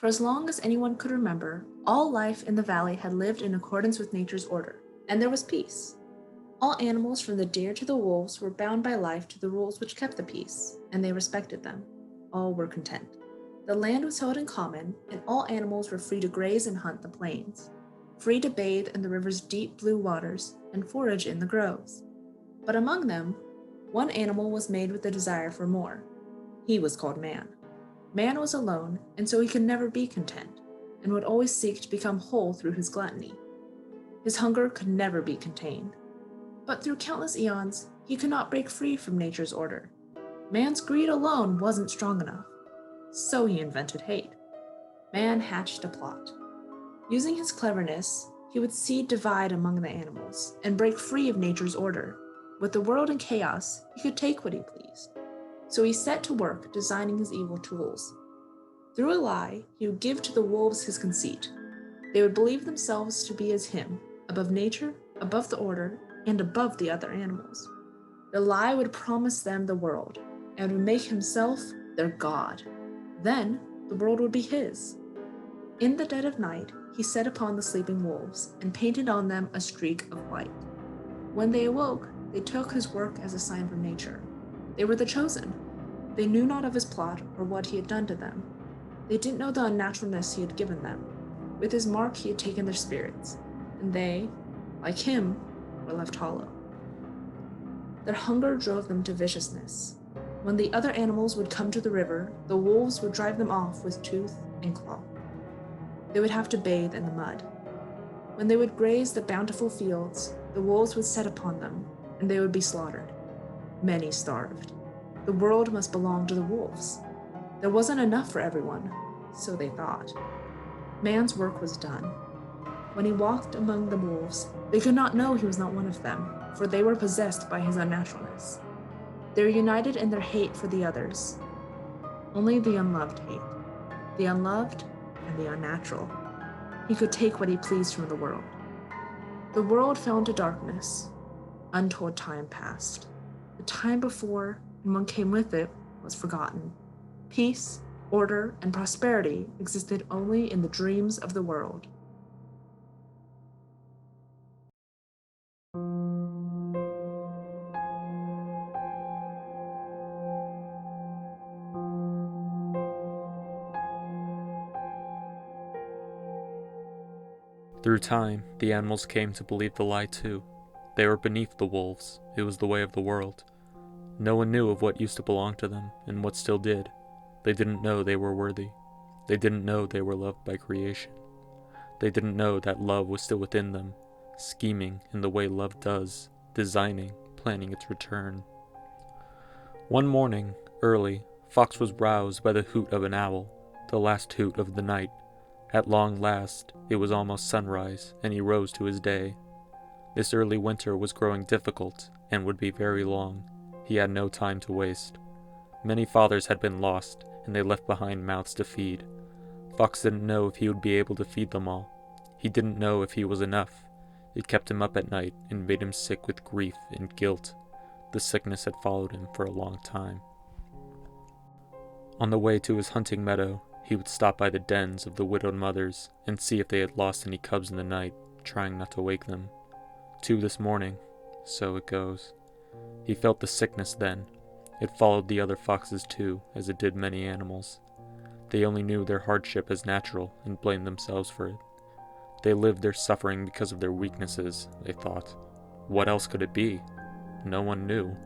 For as long as anyone could remember, all life in the valley had lived in accordance with nature's order, and there was peace. All animals from the deer to the wolves were bound by life to the rules which kept the peace, and they respected them. All were content. The land was held in common, and all animals were free to graze and hunt the plains, free to bathe in the river's deep blue waters and forage in the groves. But among them, one animal was made with a desire for more. He was called man. Man was alone, and so he could never be content, and would always seek to become whole through his gluttony. His hunger could never be contained. But through countless eons, he could not break free from nature's order. Man's greed alone wasn't strong enough, so he invented hate. Man hatched a plot. Using his cleverness, he would seed divide among the animals and break free of nature's order. With the world in chaos, he could take what he pleased. So he set to work designing his evil tools. Through a lie, he would give to the wolves his conceit. They would believe themselves to be as him, above nature, above the order, and above the other animals. The lie would promise them the world, and would make himself their god. Then the world would be his. In the dead of night, he set upon the sleeping wolves and painted on them a streak of white. When they awoke, they took his work as a sign from nature. They were the chosen. They knew not of his plot or what he had done to them. They didn't know the unnaturalness he had given them. With his mark he had taken their spirits, and they, like him, were left hollow. Their hunger drove them to viciousness. When the other animals would come to the river, the wolves would drive them off with tooth and claw. They would have to bathe in the mud. When they would graze the bountiful fields, the wolves would set upon them, and they would be slaughtered. Many starved. The world must belong to the wolves. There wasn't enough for everyone, so they thought. Man's work was done. When he walked among the wolves, they could not know he was not one of them, for they were possessed by his unnaturalness. They were united in their hate for the others. Only the unloved hate. The unloved and the unnatural. He could take what he pleased from the world. The world fell into darkness. Untold time passed. The time before, and what came with it, was forgotten. Peace, order, and prosperity existed only in the dreams of the world. Through time, the animals came to believe the lie too. They were beneath the wolves. It was the way of the world. No one knew of what used to belong to them, and what still did. They didn't know they were worthy. They didn't know they were loved by creation. They didn't know that love was still within them, scheming in the way love does, designing, planning its return. One morning, early, Fox was roused by the hoot of an owl, the last hoot of the night. At long last, it was almost sunrise, and he rose to his day. This early winter was growing difficult, and would be very long. He had no time to waste. Many fathers had been lost, and they left behind mouths to feed. Fox didn't know if he would be able to feed them all. He didn't know if he was enough. It kept him up at night, and made him sick with grief and guilt. The sickness had followed him for a long time. On the way to his hunting meadow, he would stop by the dens of the widowed mothers and see if they had lost any cubs in the night, trying not to wake them. 2 this morning, so it goes. He felt the sickness then. It followed the other foxes too, as it did many animals. They only knew their hardship as natural and blamed themselves for it. They lived their suffering because of their weaknesses, they thought. What else could it be? No one knew.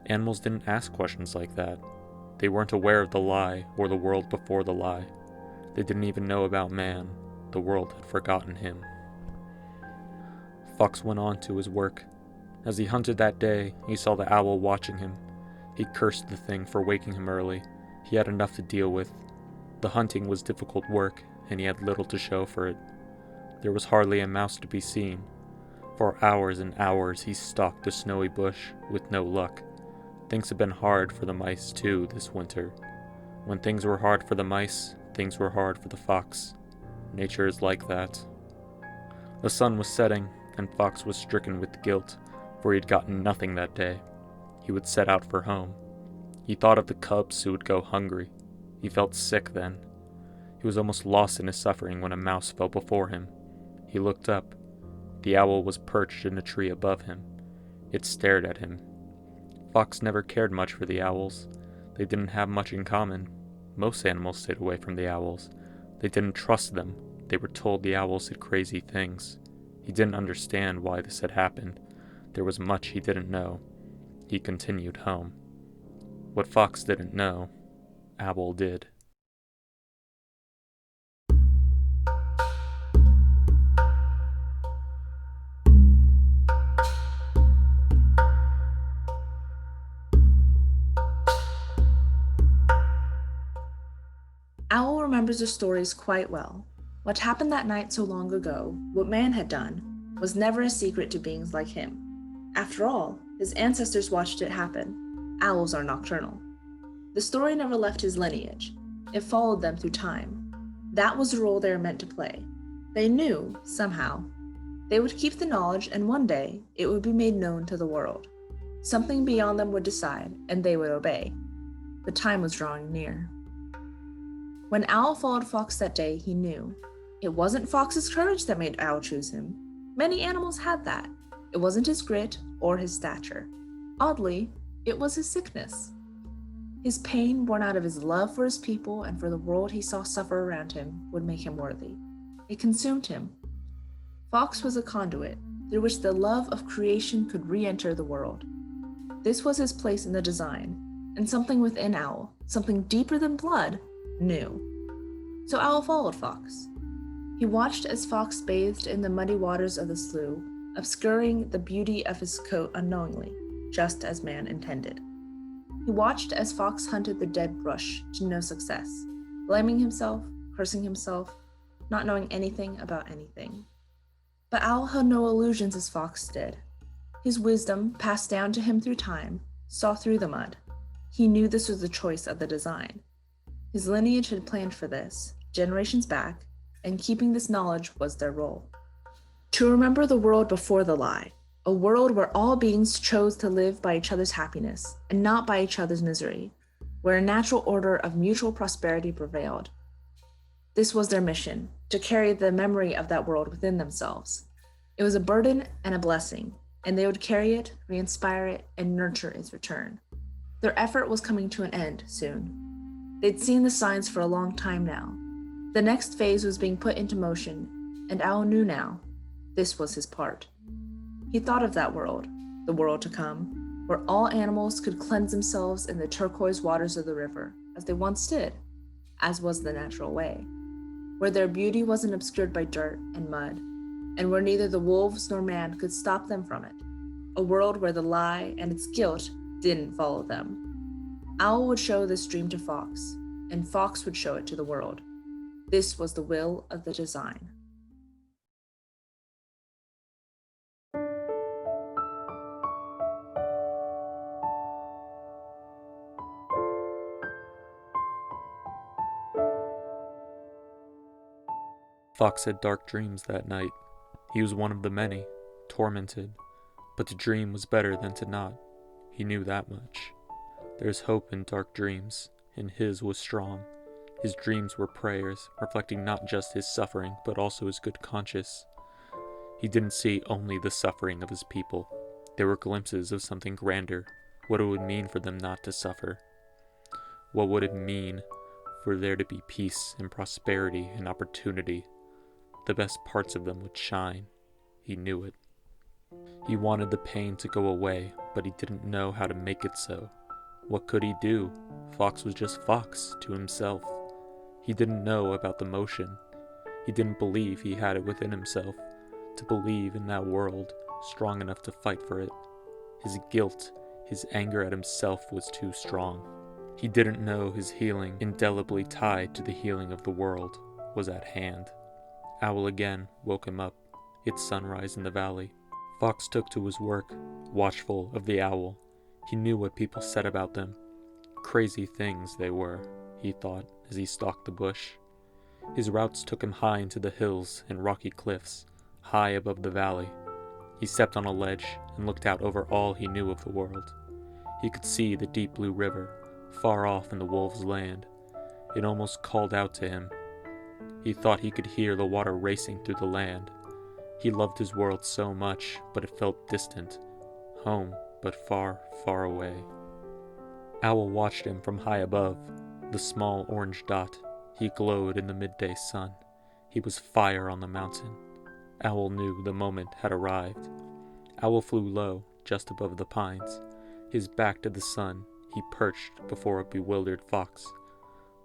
Animals didn't ask questions like that. They weren't aware of the lie or the world before the lie. They didn't even know about man. The world had forgotten him. Fox went on to his work. As he hunted that day, he saw the owl watching him. He cursed the thing for waking him early. He had enough to deal with. The hunting was difficult work, and he had little to show for it. There was hardly a mouse to be seen. For hours and hours he stalked the snowy bush, with no luck. Things had been hard for the mice, too, this winter. When things were hard for the mice, things were hard for the fox. Nature is like that. The sun was setting, and Fox was stricken with guilt, for he had gotten nothing that day. He would set out for home. He thought of the cubs who would go hungry. He felt sick then. He was almost lost in his suffering when a mouse fell before him. He looked up. The owl was perched in a tree above him. It stared at him. Fox never cared much for the owls. They didn't have much in common. Most animals stayed away from the owls. They didn't trust them. They were told the owls did crazy things. He didn't understand why this had happened. There was much he didn't know. He continued home. What Fox didn't know, Owl did. Owl remembers the stories quite well. What happened that night so long ago, what man had done, was never a secret to beings like him. After all, his ancestors watched it happen. Owls are nocturnal. The story never left his lineage. It followed them through time. That was the role they were meant to play. They knew, somehow. They would keep the knowledge, and one day, it would be made known to the world. Something beyond them would decide, and they would obey. The time was drawing near. When Owl followed Fox that day, he knew. It wasn't Fox's courage that made Owl choose him. Many animals had that. It wasn't his grit or his stature. Oddly, it was his sickness. His pain, born out of his love for his people and for the world he saw suffer around him, would make him worthy. It consumed him. Fox was a conduit through which the love of creation could re-enter the world. This was his place in the design, and something within Owl, something deeper than blood, knew. So Owl followed Fox. He watched as Fox bathed in the muddy waters of the slough, obscuring the beauty of his coat unknowingly, just as man intended. He watched as Fox hunted the dead brush to no success, blaming himself, cursing himself, not knowing anything about anything. But Owl had no illusions as Fox did. His wisdom, passed down to him through time, saw through the mud. He knew this was the choice of the design. His lineage had planned for this, generations back, and keeping this knowledge was their role. To remember the world before the lie, a world where all beings chose to live by each other's happiness and not by each other's misery, where a natural order of mutual prosperity prevailed. This was their mission, to carry the memory of that world within themselves. It was a burden and a blessing, and they would carry it, re-inspire it, and nurture its return. Their effort was coming to an end soon. They'd seen the signs for a long time now. The next phase was being put into motion, and Owl knew now this was his part. He thought of that world, the world to come, where all animals could cleanse themselves in the turquoise waters of the river, as they once did, as was the natural way, where their beauty wasn't obscured by dirt and mud, and where neither the wolves nor man could stop them from it, a world where the lie and its guilt didn't follow them. Owl would show this dream to Fox, and Fox would show it to the world. This was the will of the design. Fox had dark dreams that night. He was one of the many, tormented, but to dream was better than to not. He knew that much. There's hope in dark dreams, and his was strong. His dreams were prayers, reflecting not just his suffering, but also his good conscience. He didn't see only the suffering of his people. There were glimpses of something grander, what it would mean for them not to suffer. What would it mean for there to be peace and prosperity and opportunity? The best parts of them would shine. He knew it. He wanted the pain to go away, but he didn't know how to make it so. What could he do? Fox was just Fox to himself. He didn't know about the motion. He didn't believe he had it within himself to believe in that world strong enough to fight for it. His guilt, his anger at himself was too strong. He didn't know his healing, indelibly tied to the healing of the world, was at hand. Owl again woke him up. It's sunrise in the valley. Fox took to his work, watchful of the owl. He knew what people said about them. Crazy things they were, he thought as he stalked the bush. His routes took him high into the hills and rocky cliffs, high above the valley. He stepped on a ledge and looked out over all he knew of the world. He could see the deep blue river, far off in the wolves' land. It almost called out to him. He thought he could hear the water racing through the land. He loved his world so much, but it felt distant. Home, but far, far away. Owl watched him from high above, the small orange dot. He glowed in the midday sun. He was fire on the mountain. Owl knew the moment had arrived. Owl flew low, just above the pines. His back to the sun, he perched before a bewildered fox.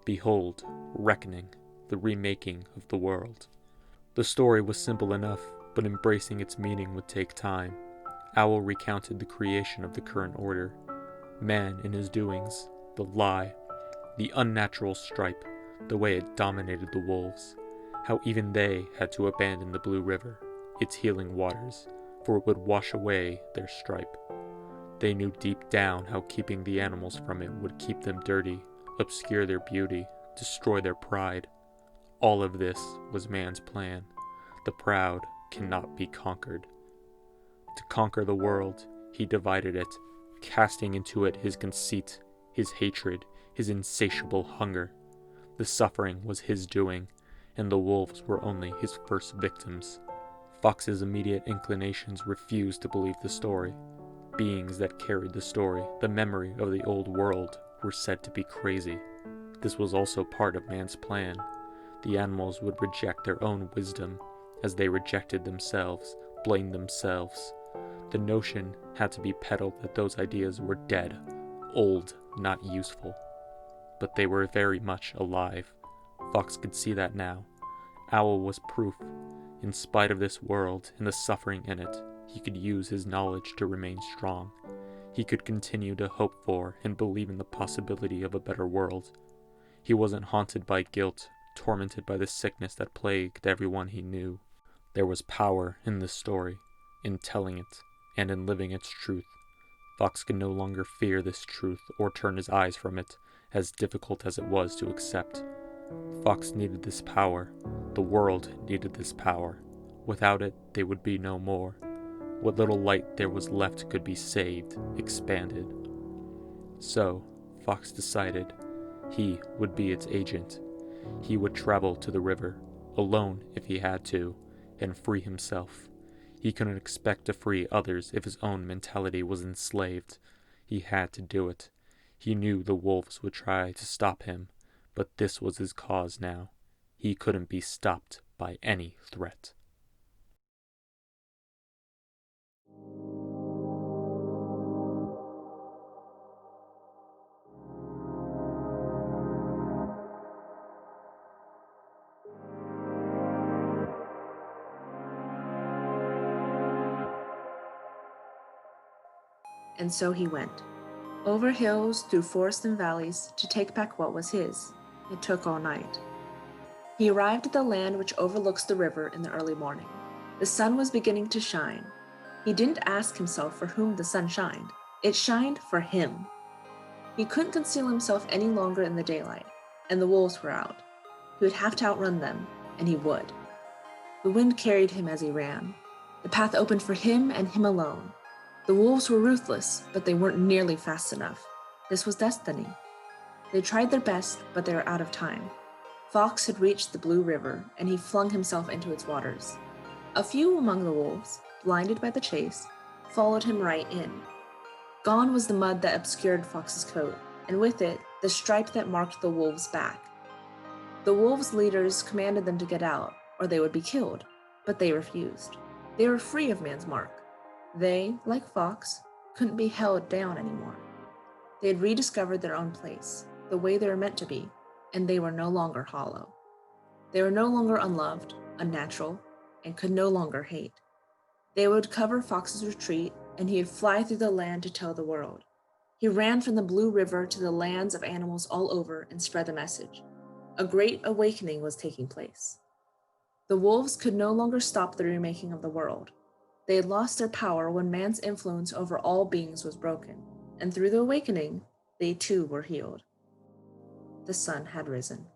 Behold, reckoning, the remaking of the world. The story was simple enough, but embracing its meaning would take time. Owl recounted the creation of the current order. Man in his doings, the lie, the unnatural stripe, the way it dominated the wolves, how even they had to abandon the Blue River, its healing waters, for it would wash away their stripe. They knew deep down how keeping the animals from it would keep them dirty, obscure their beauty, destroy their pride. All of this was man's plan. The proud cannot be conquered. To conquer the world, he divided it, casting into it his conceit, his hatred, his insatiable hunger. The suffering was his doing, and the wolves were only his first victims. Fox's immediate inclinations refused to believe the story. Beings that carried the story, the memory of the old world, were said to be crazy. This was also part of man's plan. The animals would reject their own wisdom, as they rejected themselves, blamed themselves. The notion had to be peddled that those ideas were dead, old, not useful. But they were very much alive. Fox could see that now. Owl was proof. In spite of this world and the suffering in it, he could use his knowledge to remain strong. He could continue to hope for and believe in the possibility of a better world. He wasn't haunted by guilt, tormented by the sickness that plagued everyone he knew. There was power in this story, in telling it, and in living its truth. Fox could no longer fear this truth or turn his eyes from it, as difficult as it was to accept. Fox needed this power. The world needed this power. Without it, they would be no more. What little light there was left could be saved, expanded. So, Fox decided he would be its agent. He would travel to the river, alone if he had to, and free himself. He couldn't expect to free others if his own mentality was enslaved. He had to do it. He knew the wolves would try to stop him, but this was his cause now. He couldn't be stopped by any threat. And so he went, over hills, through forests and valleys, to take back what was his. It took all night. He arrived at the land which overlooks the river in the early morning. The sun was beginning to shine. He didn't ask himself for whom the sun shined. It shined for him. He couldn't conceal himself any longer in the daylight, and the wolves were out. He would have to outrun them, and he would. The wind carried him as he ran. The path opened for him and him alone. The wolves were ruthless, but they weren't nearly fast enough. This was destiny. They tried their best, but they were out of time. Fox had reached the Blue River, and he flung himself into its waters. A few among the wolves, blinded by the chase, followed him right in. Gone was the mud that obscured Fox's coat, and with it, the stripe that marked the wolves' back. The wolves' leaders commanded them to get out, or they would be killed, but they refused. They were free of man's mark. They, like Fox, couldn't be held down anymore. They had rediscovered their own place, the way they were meant to be, and they were no longer hollow. They were no longer unloved, unnatural, and could no longer hate. They would cover Fox's retreat, and he would fly through the land to tell the world. He ran from the Blue River to the lands of animals all over and spread the message. A great awakening was taking place. The wolves could no longer stop the remaking of the world. They had lost their power when man's influence over all beings was broken, and through the awakening, they too were healed. The sun had risen.